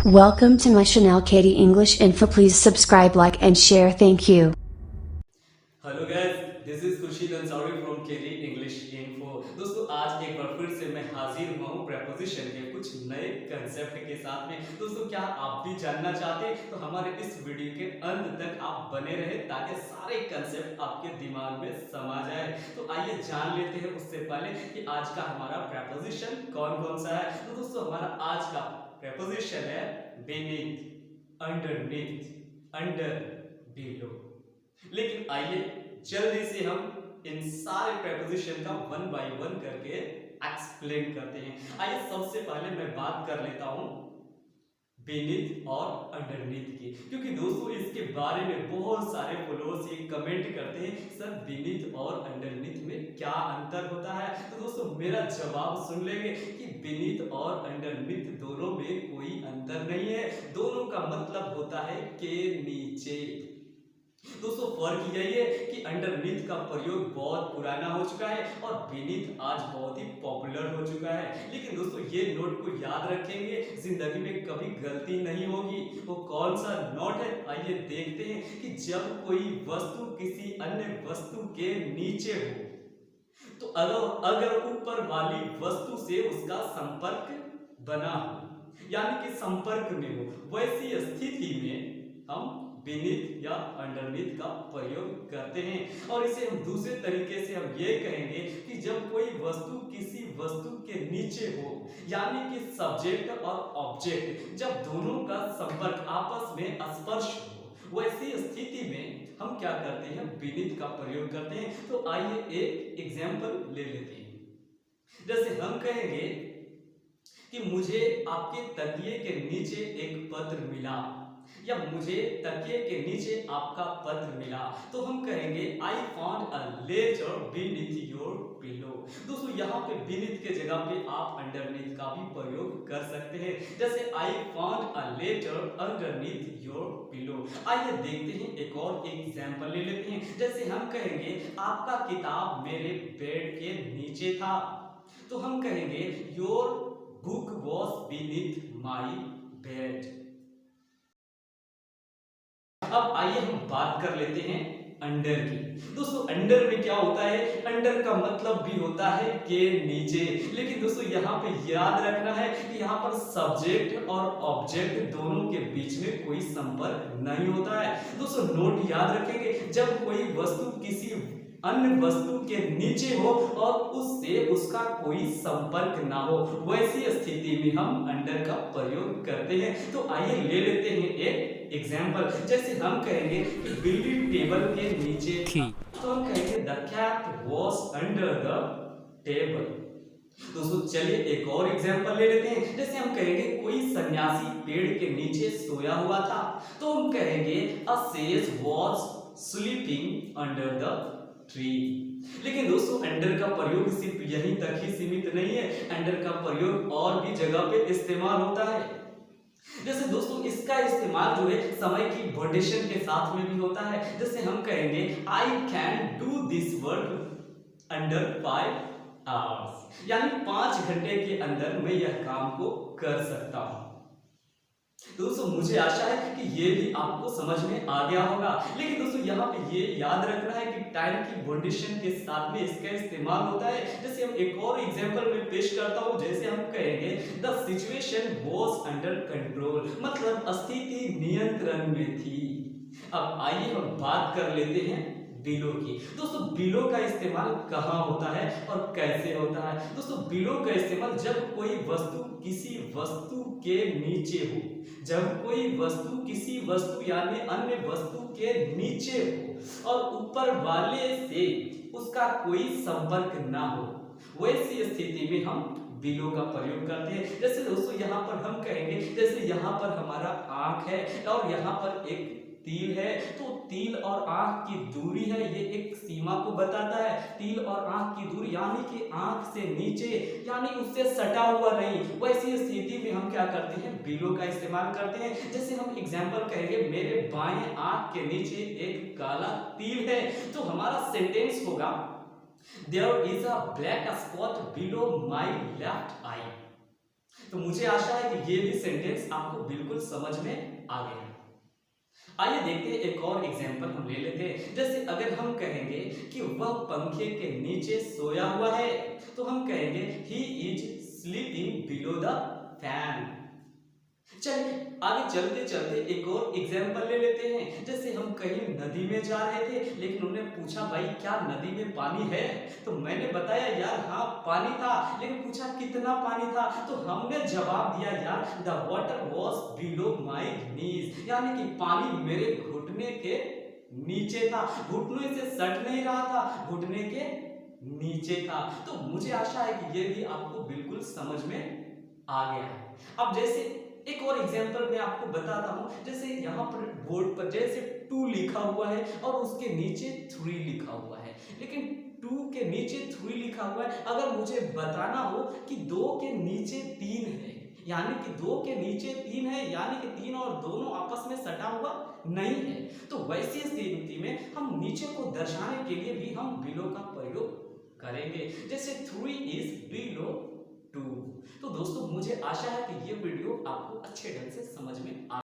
Welcome to my channel Katie English Info. Please subscribe, like and share. Thank you. Hello guys, this is Khursheed Ansari from Keri English info. दोस्तों, आज एक बार फिर से मैं हाजिर हुआ हूँ प्रेपोजिशन के कुछ नए कंसेप्ट के साथ में। दोस्तों, क्या आप भी जानना चाहते हैं तो हमारे इस वीडियो के अंत तक आप बने रहे ताकि सारे कंसेप्ट आपके दिमाग में समा जाए। तो आइए जान लेते हैं उससे पहले कि आज का हमारा प्रेपोजिशन कौन कौन सा है। तो दोस्तों, हमारा आज का प्रेपोजिशन है beneath, underneath, under, below। लेकिन आइए जल्दी से हम इन सारे प्रेपोजिशन का वन बाय वन करके एक्सप्लेन करते हैं। आइए सबसे पहले मैं बात कर लेता हूं बीनीथ और अंडरनीथ की, क्योंकि दोस्तों इसके बारे में बहुत सारे फॉलोअर्स ये कमेंट करते हैं सर बीनीथ और अंडरनीथ में क्या अंतर होता है। तो दोस्तों मेरा जवाब सुन लेंगे कि बीनीथ और अंडरनीथ दोनों में कोई अंतर नहीं है। दोनों का मतलब होता है के नीचे। दोस्तों फर्क यही है कि अंडरनीथ का प्रयोग बहुत पुराना हो चुका है और बीनीथ आज बहुत ही पॉपुलर हो चुका है। लेकिन दोस्तों ये नोट को याद रखेंगे, जिंदगी में कभी गलती नहीं होगी। वो कौन सा नोट है आइए देखते हैं कि जब कोई वस्तु किसी अन्य वस्तु के नीचे हो तो अगर ऊपर वाली वस्तु से उसका संपर्क बना हो यानी कि संपर्क में हो, वैसी स्थिति में हम बीनीथ या अंडरनीथ का प्रयोग करते हैं। और इसे हम दूसरे तरीके से हम ये कहेंगे कि जब कोई वस्तु किसी वस्तु के नीचे हो यानी कि सब्जेक्ट और ऑब्जेक्ट जब दोनों का संपर्क आपस में स्पर्श हो, वैसी स्थिति में हम क्या करते हैं बीनीथ का प्रयोग करते हैं। तो आइए एक एग्जाम्पल ले लेते हैं। जैसे हम कहेंगे कि मुझे आपके तकिए के नीचे एक पत्र मिला या मुझे तकिए के नीचे आपका पत्र मिला, तो हम कहेंगे I found a letter beneath your pillow. दोस्तों यहाँ पे बीनीथ के जगह पे आप अंडरनीथ का भी प्रयोग कर सकते हैं। जैसे I found a letter underneath your pillow. आइए देखते हैं एक और एग्जांपल ले लेते हैं। जैसे हम कहेंगे आपका किताब मेरे बेड के नीचे था, तो हम कहेंगे your book was beneath my bed. अब आइए हम बात कर लेते हैं अंडर की। दोस्तों अंडर में क्या होता है, अंडर का मतलब भी होता है के नीचे। लेकिन दोस्तों यहाँ पे याद रखना है कि यहाँ पर सब्जेक्ट और ऑब्जेक्ट दोनों के बीच में कोई संपर्क नहीं होता है। दोस्तों नोट याद रखेंगे, जब कोई वस्तु किसी अन्य वस्तु के नीचे हो और उससे उसका कोई संपर्क ना हो, वैसी स्थिति में हम अंडर का प्रयोग करते हैं। तो आइए ले लेते हैं एक एग्जाम्पल। जैसे हम कहेंगे बिल्ली टेबल के नीचे थी, तो हम कहेंगे the cat was under the table. दोस्तों चलिए एक और एग्जाम्पल ले लेते हैं। जैसे हम कहेंगे कोई सन्यासी पेड़ के नीचे सोया हुआ था, तो हम कहेंगे अ says was sleeping under the tree. लेकिन दोस्तों अंडर का प्रयोग सिर्फ यहीं तक ही सीमित नहीं है, अंडर का प्रयोग और भी जगह पे इस्तेमाल होता है। जैसे दोस्तों इसका इस्तेमाल जो है समय की वोटेशन के साथ में भी होता है। जैसे हम कहेंगे I can do this work under 5 hours, यानी 5 घंटे के अंदर मैं यह काम को कर सकता हूं। दोस्तों मुझे आशा है कि ये भी आपको समझ में आ गया होगा। लेकिन दोस्तों यहाँ पे ये याद रखना है कि टाइम की वोटेशन के साथ में इसका इस्तेमाल होता है। जैसे हम एक और एग्जांपल में पेश करता हूँ। जैसे हम कहेंगे the situation was under control, मतलब स्थिति नियंत्रण में थी। अब आइए हम बात कर लेते हैं बिलो की। दोस्तों बिलो का इस्तेमाल कहाँ होता है और कैसे होता है। दोस्तों बिलो का इस्तेमाल जब कोई वस्तु किसी वस्तु के नीचे हो, जब कोई वस्तु किसी वस्तु यानी अन्य वस्तु के नीचे हो और ऊपर वाले से उसका कोई संपर्क ना हो, वैसी स्थिति में हम बिलो का प्रयोग करते हैं। जैसे दोस्तों यहाँ पर हम कहेंगे, जैसे यहाँ पर हमारा आंख है और यहाँ पर एक तिल है, तो तिल और आंख की दूरी है, ये एक सीमा को बताता है। तिल और आंख की दूरी यानी कि आंख से नीचे यानी उससे सटा हुआ नहीं, वैसी स्थिति में हम क्या करते हैं बिलो का इस्तेमाल करते हैं। जैसे हम एग्जांपल कहेंगे मेरे बाएं आंख के नीचे एक काला तिल है, तो हमारा सेंटेंस होगा there is a black spot below my left eye. तो मुझे आशा है कि ये भी सेंटेंस आपको बिल्कुल समझ में आ गया। आइए देखते हैं, एक और एग्जाम्पल हम ले लेते हैं। जैसे अगर हम कहेंगे कि वह पंखे के नीचे सोया हुआ है, तो हम कहेंगे he is sleeping below the fan. चलिए आगे चलते चलते एक और एग्जाम्पल ले लेते हैं। जैसे हम कहीं नदी में जा रहे थे, लेकिन उन्होंने पूछा भाई क्या नदी में पानी है, तो मैंने बताया यार हाँ पानी था, लेकिन पूछा कितना पानी था, तो हमने जवाब दिया यार द वाटर वॉज बिलो माई नीज, यानी कि पानी मेरे घुटने के नीचे था, घुटने से सट नहीं रहा था, घुटने के नीचे था। तो मुझे आशा है कि ये भी आपको बिल्कुल समझ में आ गया है। अब जैसे एक और एग्जांपल मैं आपको बताता हूं। जैसे यहाँ पर बोर्ड पर जैसे 2 लिखा हुआ है और उसके नीचे 3 लिखा हुआ है, लेकिन 2 के नीचे 3 लिखा हुआ है। अगर मुझे बताना हो कि 2 के नीचे 3 है, यानी कि 2 के नीचे 3 है, यानी कि 3 और दोनों आपस में सटा हुआ नहीं है, तो वैसी स्थिति में हम नीचे को दर्शाने के लिए भी हम बिलो का प्रयोग करेंगे। जैसे 3 इज बिलो 2। तो दोस्तों मुझे आशा है कि ये वीडियो आपको अच्छे ढंग से समझ में आ